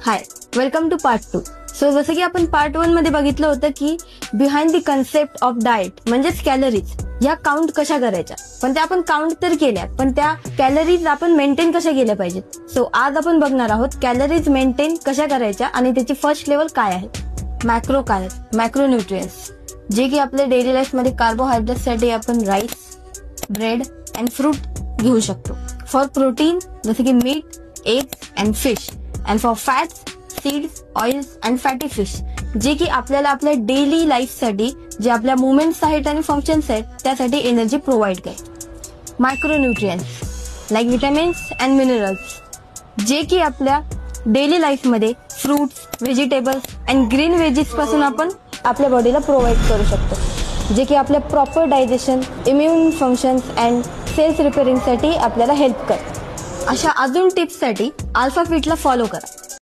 High, welcome to part 2. So जसं की आपण पार्ट 1 मध्ये बघितलं होतं की behind the concept of diet म्हणजेच कॅलरीज या काउंट कशा करायच्या. पण त्या आपण काउंट तर केल्या, पण त्या कॅलरीज आपण मेंटेन कशा केल्या पाहिजेत. सो आज आपण बघणार आहोत कॅलरीज मेंटेन कशा करायच्या आणि त्याची फर्स्ट लेवल काय आहे. मॅक्रो कॅलरीज, मॅक्रोन्यूट्रिएंट्स, जे की आपल्या डेली लाईफ मध्ये कार्बोहायड्रेट साठी आपण राईस, ब्रेड अँड फ्रूट घेऊ शकतो. फॉर प्रोटीन जसे की meat, eggs and fish, and for fats, seeds, oils and fatty fish, जे की आपल्याला आपल्या डेली लाईफ साठी जे आपल्या मुवमेंट्स आहेत आणि फंक्शन्स आहेत त्यासाठी एनर्जी प्रोव्हाइड करते. मायक्रोन्यूट्रिएंट्स लाईक विटॅमिन्स अँड मिनरल्स, जे की आपल्या डेली लाईफ मध्ये fruits, vegetables and green veggies पासून आपण आपल्या बॉडीला प्रोव्हाइड करू शकतो, जे की आपल्या proper digestion, immune functions and cells repairing साठी आपल्याला हेल्प करतात. अशा अजून टिप्स साठी अल्फा फिटला फॉलो करा.